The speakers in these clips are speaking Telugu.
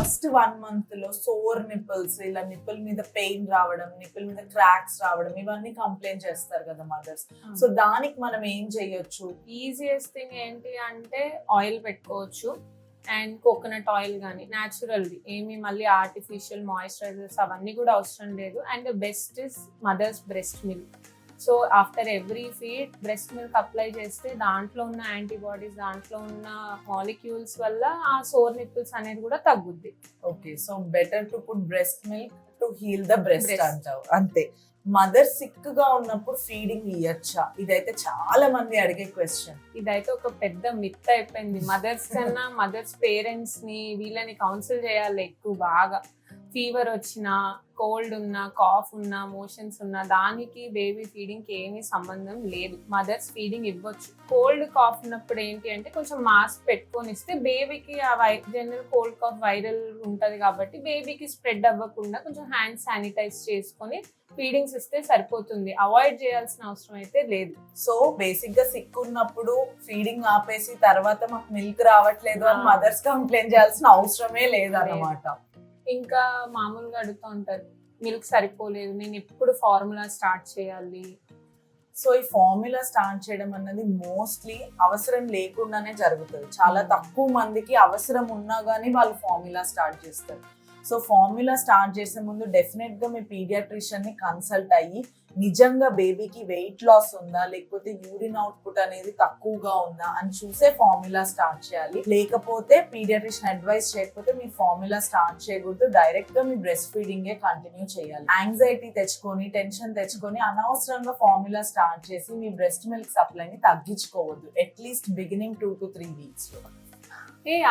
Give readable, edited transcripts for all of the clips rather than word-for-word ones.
ఫస్ట్ 1 month లో సోర్ నిప్పుల్స్, ఇలా నిప్పుల మీద పెయిన్ రావడం, నిప్పుల మీద క్రాక్స్ రావడం, ఇవన్నీ కంప్లైంట్ చేస్తారు కదా మదర్స్. సో దానికి మనం ఏం చేయొచ్చు? ఈజియెస్ట్ థింగ్ ఏంటి అంటే ఆయిల్ పెట్టుకోవచ్చు అండ్ కోకోనట్ ఆయిల్ కానీ న్యాచురల్ది, ఏమి మళ్ళీ ఆర్టిఫిషియల్ మాయిశ్చరైజర్స్ అవన్నీ కూడా అవసరం లేదు. And best is mother's breast milk. So after every feed breast milk apply చేస్తే దాంట్లో ఉన్న యాంటీబాడీస్, దాంట్లో ఉన్న మాలిక్యూల్స్ వల్ల ఆ సోర్ నిప్పుల్స్ అనేది కూడా తగ్గుద్ది. Okay, so better to put breast milk to heal the breast Breast. అంటావు. అంతే. మదర్ సిక్ గా ఉన్నప్పుడు ఫీడింగ్ ఇయ్యచ్చా? ఇదైతే చాలా మంది అడిగే క్వశ్చన్. ఇదైతే ఒక పెద్ద మిత్ అయిపోయింది. మదర్స్ కన్నా మదర్స్ పేరెంట్స్ ని వీళ్ళని కౌన్సిల్ చేయాలి ఎక్కువ బాగా. ఫీవర్ వచ్చినా, కోల్డ్ ఉన్నా, కాఫ్ ఉన్నా, మోషన్స్ ఉన్నా దానికి బేబీ ఫీడింగ్ ఏమీ సంబంధం లేదు. మదర్స్ ఫీడింగ్ ఇవ్వచ్చు. కోల్డ్ కాఫ్ ఉన్నప్పుడు ఏంటి అంటే కొంచెం మాస్క్ పెట్టుకొని ఇస్తే బేబీకి ఆ జనరల్ కోల్డ్ కాఫ్ వైరల్ ఉంటది కాబట్టి బేబీకి స్ప్రెడ్ అవ్వకుండా కొంచెం హ్యాండ్ శానిటైజ్ చేసుకొని ఫీడింగ్స్ ఇస్తే సరిపోతుంది. అవాయిడ్ చేయాల్సిన అవసరం అయితే లేదు. సో బేసిక్ గా సిక్ ఉన్నప్పుడు ఫీడింగ్ ఆపేసి తర్వాత మాకు మిల్క్ రావట్లేదు అని మదర్స్ కంప్లైంట్ చేయాల్సిన అవసరమే లేదన్నమాట. ఇంకా మామూలుగా అడుగుతూ ఉంటారు, మిల్క్ సరిపోలేదు, నేను ఎప్పుడు ఫార్ములా స్టార్ట్ చేయాలి? సో ఈ ఫార్ములా స్టార్ట్ చేయడం అన్నది మోస్ట్లీ అవసరం లేకుండానే జరుగుతుంది. చాలా తక్కువ మందికి అవసరం ఉన్నా కానీ వాళ్ళు ఫార్ములా స్టార్ట్ చేస్తారు. సో ఫార్ములా స్టార్ట్ చేసే ముందు డెఫినెట్ గా మీ పీడియాట్రిషియన్ ని కన్సల్ట్ అయ్యి నిజంగా బేబీకి వెయిట్ లాస్ ఉందా, లేకపోతే యూరిన్ అవుట్పుట్ అనేది తక్కువగా ఉందా అని చూసే ఫార్ములా స్టార్ట్ చేయాలి. లేకపోతే పీడియాట్రిషియన్ అడ్వైస్ చేయకపోతే మీ ఫార్ములా స్టార్ట్ చేయకూడదు. డైరెక్ట్ గా మీ బ్రెస్ట్ ఫీడింగ్ కంటిన్యూ చేయాలి. యాంగ్జైటీ తెచ్చుకొని, టెన్షన్ తెచ్చుకొని అనవసరంగా ఫార్ములా స్టార్ట్ చేసి మీ బ్రెస్ట్ మిల్క్ సప్లైని తగ్గించుకోవద్దు. అట్లీస్ట్ బిగినింగ్ 2 to 3 weeks లో.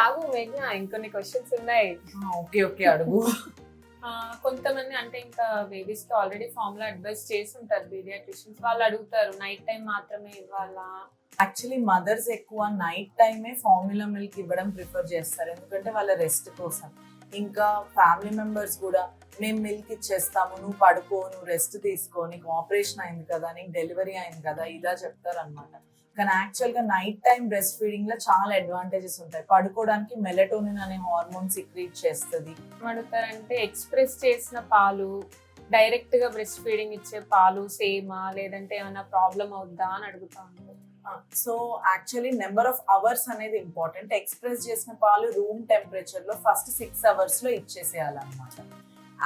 ఆగు మేఘ్నా, ఇంకొన్ని క్వశ్చన్స్ ఉన్నాయి. ఓకే ఓకే, అడుగు. కొంతమంది అంటే ఇంకా బేబీస్ కి ఆల్రెడీ ఫార్ములా అడ్వైస్ చేసి ఉంటారు పీడియాట్రిషియన్స్. వాళ్ళు అడుగుతారు నైట్ టైం మాత్రమే ఇవ్వాలా? యాక్చువల్లీ మదర్స్ ఎక్కువ నైట్ టైమే ఫార్ములా మిల్క్ ఇవ్వడం ప్రిఫర్ చేస్తారు, ఎందుకంటే వాళ్ళ రెస్ట్ కోసం. ఇంకా ఫ్యామిలీ మెంబర్స్ కూడా మేము మిల్క్ ఇచ్చేస్తాము, నువ్వు పడుకో, నువ్వు రెస్ట్ తీసుకో, నీకు ఆపరేషన్ అయింది కదా, నీకు డెలివరీ అయింది కదా, ఇలా చెప్తారు అనమాట. కానీ యాక్చువల్గా నైట్ టైం బ్రెస్ట్ ఫీడింగ్ లో చాలా అడ్వాంటేజెస్ ఉంటాయి. పడుకోవడానికి మెలటోనిన్ అనే హార్మోన్ సిక్రీట్ చేస్తుంది. అడుగుతారంటే ఎక్స్ప్రెస్ చేసిన పాలు, డైరెక్ట్ గా బ్రెస్ట్ ఫీడింగ్ ఇచ్చే పాలు సేమా, లేదంటే ఏమైనా ప్రాబ్లం అవుద్దా అని అడుగుతా ఉంటారు. So actually number of hours అనేది ఇంపార్టెంట్. ఎక్స్ప్రెస్ చేసిన పాలు రూమ్ టెంపరేచర్ లో ఫస్ట్ 6 hours లో ఇచ్చేసేయాలన్నమాట.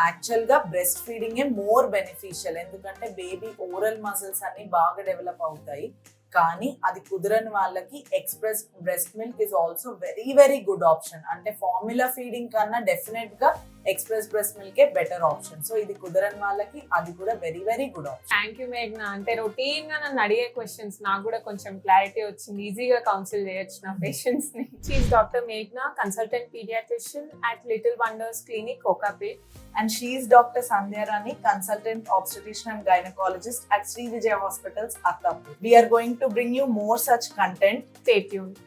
యాక్చువల్ గా బ్రెస్ట్ ఫీడింగ్ మోర్ బెనిఫిషియల్, ఎందుకంటే బేబీ ఓరల్ మజిల్స్ అన్ని బాగా డెవలప్ అవుతాయి. కానీ అది కుదరని వాళ్ళకి express breast milk is also very very good option. అంటే ఫార్ములా ఫీడింగ్ కన్నా డెఫినెట్ గా ఎక్స్ప్రెస్ బ్రెస్ట్ మిల్కే బెటర్ ఆప్షన్. సో ఇది కుదరని వాళ్ళకి అది కూడా very very good option. Thank you మేఘ్నా. అంటే రొటీన్ గా నన్ను అడిగే క్వశ్చన్స్ నాకు కూడా కొంచెం క్లారిటీ వచ్చింది. ఈజీగా కౌన్సిల్ చేయొచ్చు నా పేషెంట్స్ ని. షీఈస్ డాక్టర్ మేఘ్నా, consultant pediatrician at little wonders clinic, Kokapet. And she is Dr. Sandhya Rani, consultant obstetrician and gynecologist at Sri Vijaya Hospitals, Attapur. We are going to bring you more such content. Stay tuned.